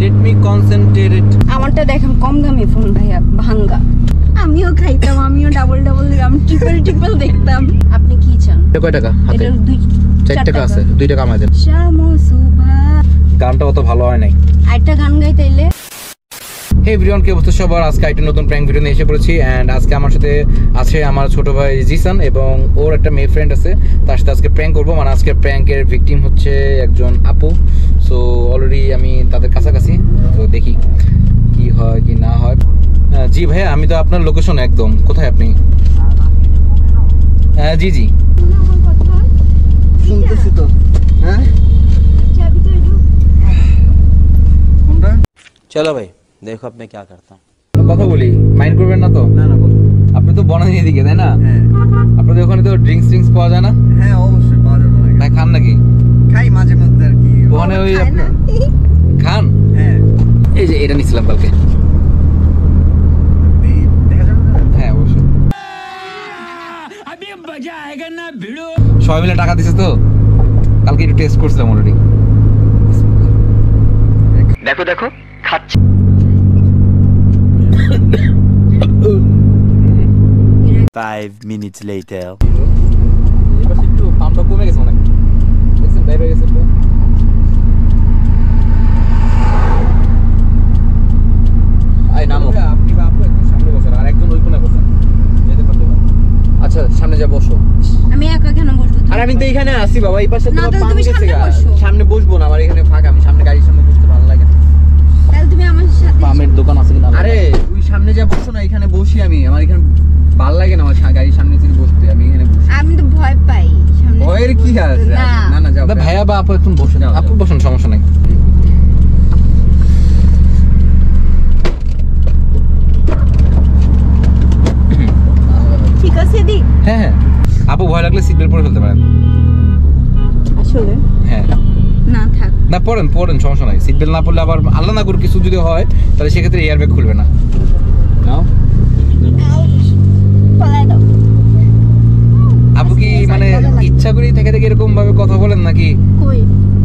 Let me concentrate. আমারটা দেখেন কম দামি ফোন ভাইয়া, ভাঙ্গা। আমিও খাইতাম, আমিও ডাবল দিতাম, ট্রিপল দেখতাম। আপনি কি চান? এটা কয় টাকা হাতে? এটা 4 টাকা আছে, 2 টাকা আমাদের। শামসুভা গানটা অত ভালো হয় নাই। আরেকটা গান গাইতাইলে। হে এভরিওয়ান, কি অবস্থা সবার? আজকে একটা নতুন প্র্যাঙ্ক ভিডিও নিয়ে এসে পড়েছি। এন্ড আজকে আমার সাথে আছে আমার ছোট ভাই জিসান এবং ওর একটা মেয়ে ফ্রেন্ড আছে, তার সাথে আজকে প্র্যাঙ্ক করবো। মানে আজকে প্র্যাঙ্কের ভিকটিম হচ্ছে একজন আপু। সো অলরেডি আমি তাদের কাছাকাছি, তো দেখি কি হয় কি না হয়। জি ভাইয়া, আমি তো আপনার লোকেশন একদম। কোথায় আপনি? জি জি শুনতেছি তো। হ্যাঁ चलो भाई देखो अब मैं क्या करता हूँ। কথা বলি, মাইন্ড করবেন না তো? না না বল। আপনি তো বনানী এদিকে, তাই না? হ্যাঁ আপনাদের ওখানে তো ড্রিঙ্কস পাওয়া যায় না? হ্যাঁ অবশ্যই পাওয়া যাবে না। তাই খান নাকি? খাই মাঝে মধ্যে আর কি। ওখানে ওই আপনার খান? হ্যাঁ এই যে এটা নিছিলাম কালকে। দেখা যাবে না? হ্যাঁ অবশ্যই। সবাই মিলে টাকা দিছে তো, কালকে একটু টেস্ট করছিলাম অলরেডি। দেখো দেখো খাচ্ছি। 5 minutes later. একটু পাম্পটা কমে গেছে অনেক, দেখছেন বাইরে গেছে একটু। আই নামো, আপনি বাপু একটু সামনে বসেন আর একজন ওই কোণে বসেন, যেতে পারতে পারেন। আচ্ছা সামনে যা বসো। আমি একা কেন বসবো? আর আমি তো এখানে আছি বাবা, এই পাশে না, তোমার তাহলে পাম তুমি গেছে সামনে গা। বসো। সামনে বসবো না, আমার এখানে ফাঁকা, আমি সামনে গাড়ির সামনে বসতে ভালো লাগে না। তাহলে তুমি আমার সাথে পামের দোকান আছে কিনা? আরে ওই সামনে যা বসো না, এখানে বসি আমি, আমার এখানে ভালো লাগে না আমার গাড়ির সামনে থেকে বসতে, আমি এখানে বসি। আমি তো ভয় পাই সামনে। ভয়ের কি আছে? না। না না যাও। ভাইয়া বা আপু একটু বসেন, যাও, আপু যাও। বসেন, সমস্যা নাই। ঠিক আছে দি। হ্যাঁ হ্যাঁ, আপু ভয় লাগলে সিট বেল্ট পরে ফেলতে পারেন। আসলে হ্যাঁ না থাক। না, পড়েন সমস্যা নাই। সিট বেল্ট না পড়লে আবার আল্লাহ না করুক কিছু যদি হয়, তাহলে সেক্ষেত্রে এয়ার ব্যাগ খুলবে না। নাও। পলাই দাও। আপু কি মানে ইচ্ছা করেই থেকে থেকে এরকম ভাবে কথা বলেন নাকি কই?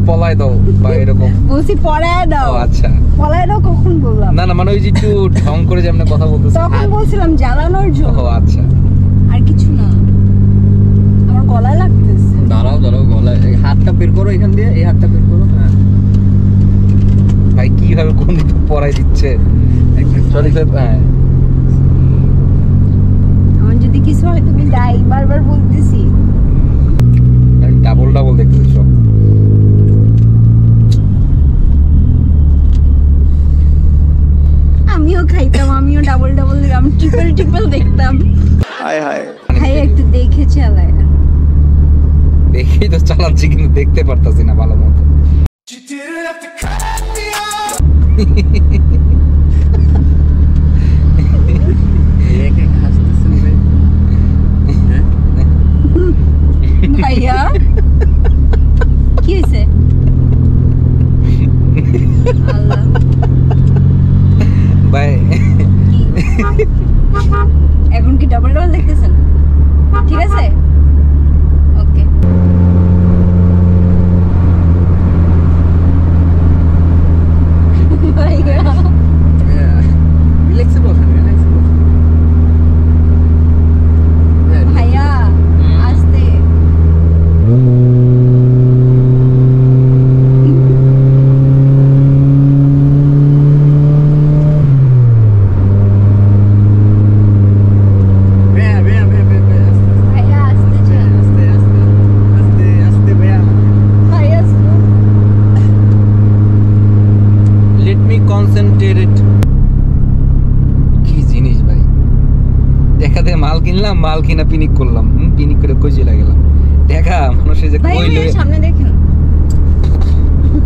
পলাই দাও বা এরকম? বলছি পলাই দাও। ও আচ্ছা। পলাই দাও কখন বললাম? না না, মানে ওই যে একটু ঢং করে যে আপনি কথা বলতেছেন। তখন বলছিলাম জ্বালানোর জন্য। ও আচ্ছা। আর কিছু না। আমার গলায় লাগতেছে। দাঁড়াও গলায় হাতটা বের করো, এখান দিয়ে এই হাতটা বের করো। হ্যাঁ ভাই কিভাবে কোন দিকে পড়াই দিচ্ছে। Sorry sir. হ্যাঁ আমার যদি কিছু হয় তুমি দাই, বারবার বলতেছি। ডাবল দেখতেছি সব। আমিও খাইতাম, আমিও ডাবল দিতাম, ট্রিপল দেখতাম। হায় হায়। ভাই একটু দেখে চালায়। দেখেই তো চালাচ্ছি, কিন্তু দেখতে পারতাছি না ভালো মতো। ভাইয়া কি হয়েছে? আল্লাহ ভাই কি? এখন কি ডাবল দেখতেছেন? ঠিক আছে ওকে। ভাইয়া রিল্যাক্সে বসেন, রিল্যাক্সে বসেন। হ্যাঁ ভাইয়া আসতে। ভাইয়া আসতে চাই। ভাইয়া লেট মি কনসেন্ট্রেট। কি জিনিস ভাই, দেখা থেকে মাল কিনলাম, মাল কিনা পিনিক করলাম, পিনিক করে কই চলে গেলাম। দেখা মানুষের যে ভাইয়া কই লয়ে, সামনে দেখেন।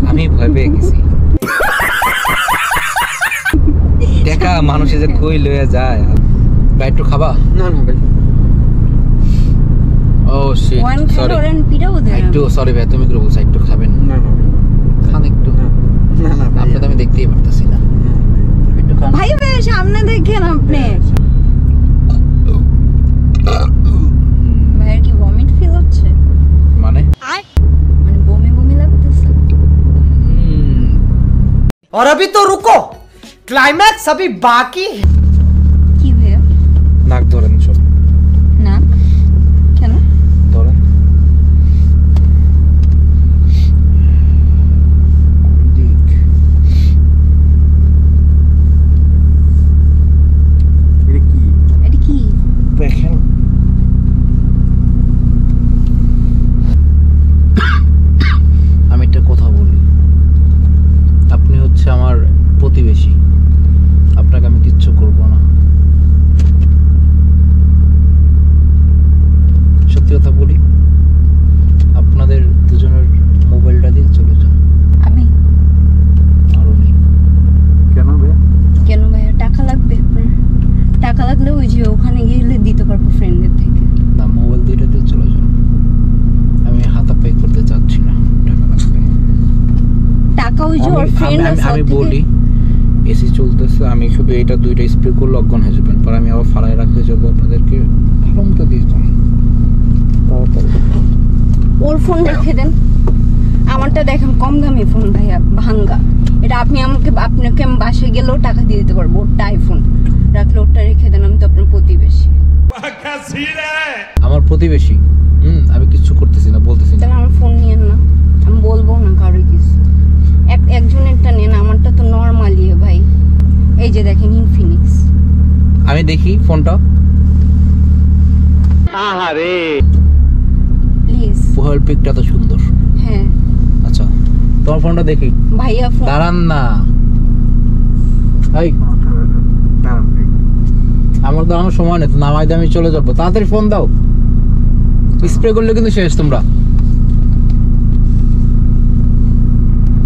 আমি ভয় পেয়ে গেছি। দেখা মানুষের যে কই লয়ে যায়। ভাই একটু খাবা? না না ভাই, ও শিট, ওয়ান সরি। খাওয়ারেন পিটাও দেন। একটু সরি ভাই, তুমি কি বলছো একটু খাবেন? না না খান একটু। না না আপনি তো আমি দেখতেই পারতাছি না, একটু খান। ভাই সামনে দেখেন আপনি। ভাইয়ের কি ভমিট ফিল হচ্ছে? মানে মানে বমি লাগতেছে? और अभी तो रुको, क्लाइमैक्स अभी बाकी है। কি ভাইয়া? নাক ধরেন সব না কেন? ধরেন দিক এটা কি? দেখেন আমি একটা কথা বলি, আপনি হচ্ছে আমার প্রতিবেশী, আপনাকে আমি কিচ্ছু করব না। সত্যি কথা বলি, আপনাদের দুজনের মোবাইলটা দিয়ে চলে যান। আমি আরো নেই। কেন ভাইয়া? টাকা লাগবে আপনার? টাকা লাগলে ওই যে ওখানে গেলে দিতে পারবো ফ্রেন্ডের থেকে। না, মোবাইল দুইটা দিয়ে চলে যান। আমি হাতাপাই করতে চাচ্ছি না, টাকা লাগবে। টাকা ওই যে ওর ফ্রেন্ড আছে আমি বলি এসি চলতেছে, আমি শুধু এটা দুইটা স্প্রে করলে অজ্ঞান হয়ে যাবেন, পর আমি আবার ফাড়ায় রাখতে যাবো আপনাদেরকে। ভালো মতো দিয়ে যান তাড়াতাড়ি। ওর ফোন রেখে দেন, আমারটা দেখেন কম দামি ফোন ভাইয়া, ভাঙ্গা। এটা আপনাকে আমি বাসায় গেলেও টাকা দিয়ে দিতে পারবো। ওরটা আইফোন, রাখলে ওরটা রেখে দেন। আমি তো আপনার প্রতিবেশী। আমার প্রতিবেশী আমি কিচ্ছু করতেছি না, বলতেছি না। তাহলে আমার ফোন নিয়েন না, আমি বলবো না কারো কিছু। একজনেরটা নেন, আমারটা তো নর্মালি ভাই। এই যে দেখেন ইনফিনিক্স। আমি দেখি ফোনটা। প্লিজ। প্রোফাইল পিকটা তো সুন্দর। হ্যাঁ আচ্ছা, তোমার ফোনটা দেখি। ভাইয়া ফোন দাঁড়ান না, এই আমার দাঁড়ানোর সময় নেই, নামাই দিয়ে আমি চলে যাবো। তাড়াতাড়ি ফোন দাও, স্প্রে করলে কিন্তু শেষ তোমরা।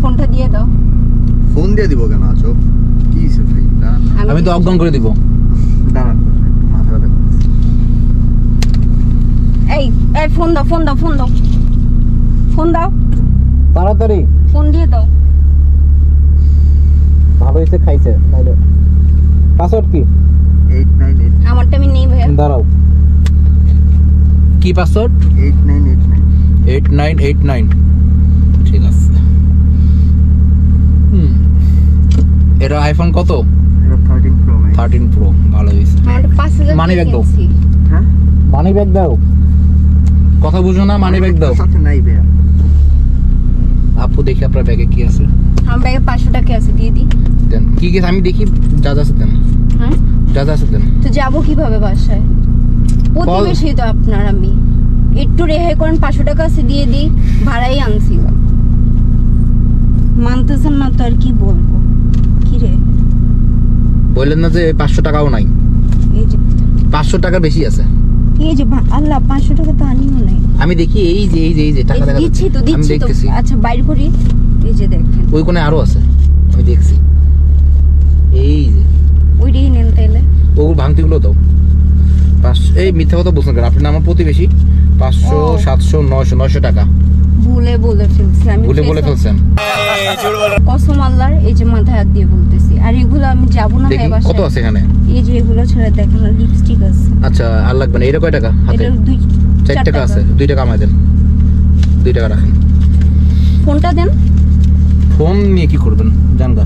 ফোনটা দিয়ে দাও। ফোন দিয়ে দিব কেন? আছো কি হইছে ভাই? দাঁড়ান না, আমি তো অজ্ঞান করে দিব। দাঁড়ান, মাথা ব্যথা করতেছে। এই এই ফোন দাও, ফোন দাও, ফোন দাও, ফোন দাও, তাড়াতাড়ি ফোন দিয়ে দাও। ভালো হয়েছে খাইছে। পাসওয়ার্ড কি? 8989 আমারটা আমি নেই ভাইয়া। দাঁড়াও, কি পাসওয়ার্ড? 8989 8989। ঠিক আছে। এটা আইফোন কত? এটা 13 প্রো ম্যাক্স। 13 প্রো। ভালো হয়েছে। আমারটা 5000 মানি ব্যাগ দাও। হ্যাঁ, মানি ব্যাগ দাও। কথা বুঝো না, মানি ব্যাগ দাও। সাথে নাই ভাইয়া। আপু দেখি আপনার ব্যাগে কি আছে। আমার ব্যাগে 500 টাকা আছে, দিয়ে দিই। দেন কি কি আমি দেখি, যা যা আছে দেন, হ্যাঁ, যা যা আছে দেন। তো যাবো কিভাবে বাসায়? প্রতিবেশী তো আপনার আমি। একটু রেহাই করেন, 500 টাকা আছে দিয়ে দিই, ভাড়াই আনছিলাম। মানতেছেন না তো আর কি বলবো। কি রে? বললেন না যে 500 টাকাও নাই? এই যে 500 টাকা বেশি আছে। এই যে আল্লাহ, 500 টাকা তো আনিও নাই। আমি দেখি এই যে এই যে এই যে টাকা দেখা দিচ্ছি যাচ্ছে। তো, আমি দিচ্ছি তো। দেখতেছি আচ্ছা বাইর করি। এই যে দেখেন, ওই কোণে আরো আছে, আমি দেখছি। এই যে ওইটাই নেন তাইলে। ওগুলো ভাঙতিগুলো দাও। 500 এই মিথ্যা কথা বলছেন কেন? আপনি না আমার প্রতিবেশী। 500 ও। 700 900 টাকা ভুলে বলে ফেলছি আমি। ভুলে বলে ফেলছেন। কসম আল্লাহর, এই যে মাথায় হাত দিয়ে বলতেছি। আর এগুলো আমি যাবো না দেখি ভাই বাসায়। কত আছে এখানে। এই যে এগুলো ছেড়ে দেখেন, লিপস্টিক আছে। আচ্ছা, আর লাগবে না। এটা কয় টাকা হাতে? এটা 4 টাকা আছে। 2 টাকা আমায় দেন, 2 টাকা রাখেন। ফোনটা দেন। ফোন নিয়ে কি করবেন জানগা?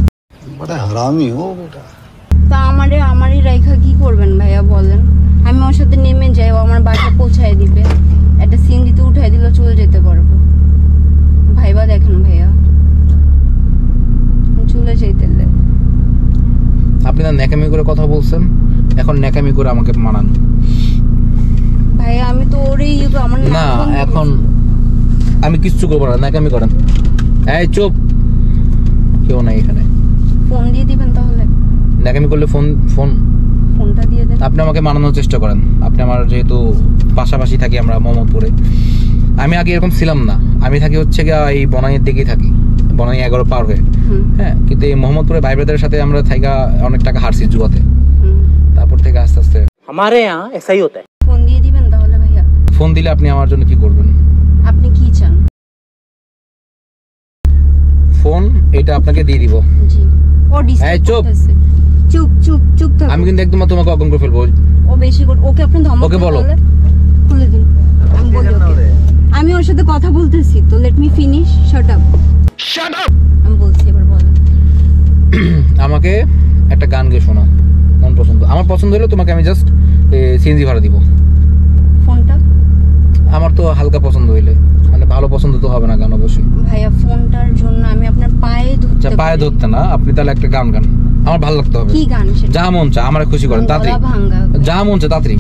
बड़ा हरामी हो बेटा। তা আমারই রেখা কি করবেন ভাইয়া বলেন? আমি ওর সাথে নেমে যাই, ও আমার বাসা পৌঁছায় দিবে। একটা সিএনজিতে উঠাই দিলে চলে যেতে পারবো। ভাইবা দেখেন ভাইয়া, চলে যাইতেলে। আপনি না ন্যাকামি করে কথা বলছেন, এখন ন্যাকামি করে আমাকে মানান। ভাইয়া আমি তো ওরই আমার না, নাম বন্ধ এখন করছি। আমি কিচ্ছু করবো না, ন্যাকামি করেন। এই চুপ, কেউ নাই এখানে। ফোন দিয়ে দিবেন তাহলে। ন্যাকামি করলে ফোনটা দিয়ে দেন। আপনি আমাকে মানানোর চেষ্টা করেন। আপনি আমার যেহেতু পাশাপাশি থাকি আমরা মোহাম্মদপুরে, আমি আগে এরকম ছিলাম না। আমি থাকি হচ্ছে গিয়ে এই বনাইয়ের দিকেই থাকি, বনাই 11 পার হয়ে। হ্যাঁ, কিন্তু এই মোহাম্মদপুরে ভাই ব্রাদারের সাথে আমরা থাইকা অনেক টাকা হারছি জুয়াতে। তারপর থেকে আস্তে আস্তে हमारे यहाँ ऐसा ही होता है। ফোন দিয়ে দিবেন তাহলে ভাইয়া। ফোন দিলে আপনি আমার জন্য কি করবেন? আপনি কি চান? ফোন এটা আপনাকে দিয়ে দিব। জি। ও এই ডিস্টার্ব চুপ। করতেছে। চুপ চুপ চুপ থাকো। আমি কিন্তু একদম তোমাকে অজ্ঞান করে ফেলবো। ও বেশি করে ওকে আপনি ধমক ওকে দেন বলো। তাহলে? খুলে দিন। আমি বলি ওকে। আমি ওর সাথে কথা বলতেছি তো, let me finish. Shut up. আমি বলছি, এবার বলেন। আমাকে একটা গান গেয়ে শোনাও, মন পছন্দ। আমার পছন্দ হলে তোমাকে আমি জাস্ট সিএনজি ভাড়া দিব। ফোনটা আমার তো হালকা পছন্দ হইলে, মানে ভালো পছন্দ তো হবে না গান অবশ্যই। ভাইয়া ফোনটার জন্য আমি আপনার পায়ে ধরতে আচ্ছা পায়ে পারি। ধরতে না, আপনি তাহলে একটা গান গান, আমার ভালো লাগতে হবে। কি গান সেটা? যা মন চা, আমার খুশি করেন তাড়াতাড়ি। গলা ভাঙা। যা মন চা তাড়াতাড়ি,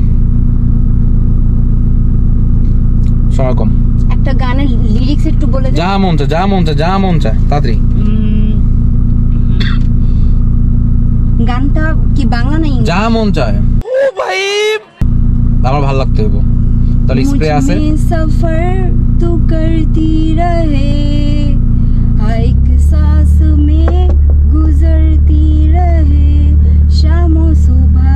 সময় কম। একটা গানের লিরিক্স একটু বলে দেন। যা মন চা, যা মন চা, যা মন চা তাড়াতাড়ি। গানটা কি বাংলা না ইংলিশ? যা মন চায়। ও ভাই আমার ভালো লাগতে হবে। তাহলে স্প্রে আছে। मुझ में सफर तू करती रहे, हर एक सांस में गुजरती रहे, शाम और सुबह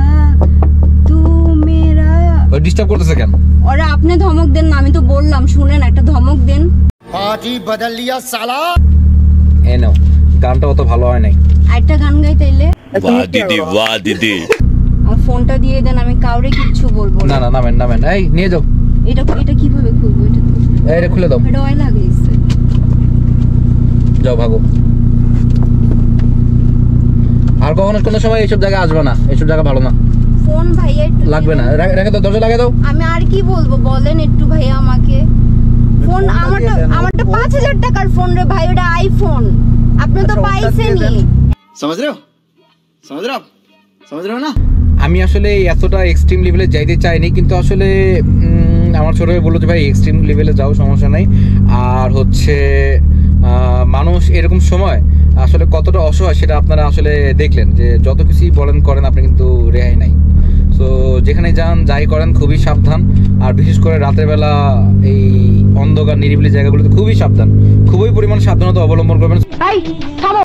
तू मेरा। ওই ডিস্টার্ব করতেছে কেন? ওরা আপনি ধমক দেন না, আমি তো বললাম শুনেন, একটা ধমক দেন। पार्टी बदल लिया साला। এ নাও, গানটা অত ভালো হয় নাই। আরেকটা গান গাই তাইলে। वाह दीदी वाह दीदी আমার ফোনটা দিয়ে দেন, আমি কাউরে কিচ্ছু বলবো না না। না নামেন নামেন, এই নিয়ে যাও। এটা কিভাবে খুলবো? এটা তো এটা খুলে দাও, এটা অয়েল লাগাইছে। যাও ভাগো। আর কখনো কোনো সময় এইসব জায়গায় আসবে না, এইসব জায়গা ভালো না। ফোন ভাইয়া একটু লাগবে না, দিয়ে দেন। রেখে দাও, দরজা লাগিয়ে দাও। আমি আর কি বলবো বলেন একটু ভাইয়া আমাকে। ফোন আমারটা 5000 টাকার ফোন রে ভাই, ওটা আইফোন। আপনি তো পাইছেনই। समझ रहे हो? समझ रहे हो आप? समझ रहे हो ना? আমি আসলে এতটা এক্সট্রিম লেভেলে যাইতে চাইনি, কিন্তু আসলে আমার ছোট ভাই বললো যে ভাই এক্সট্রিম লেভেলে যাও, সমস্যা নাই। আর হচ্ছে মানুষ এরকম সময় আসলে কতটা অসহায় সেটা আপনারা আসলে দেখলেন, যে যত কিছুই বলেন করেন আপনি কিন্তু রেহাই নাই। সো যেখানে যান যাই করেন খুবই সাবধান, আর বিশেষ করে রাতের বেলা এই অন্ধকার নিরিবিলি জায়গাগুলোতে খুবই সাবধান, খুবই পরিমাণ সাবধানতা অবলম্বন করবেন। ভাই থামো,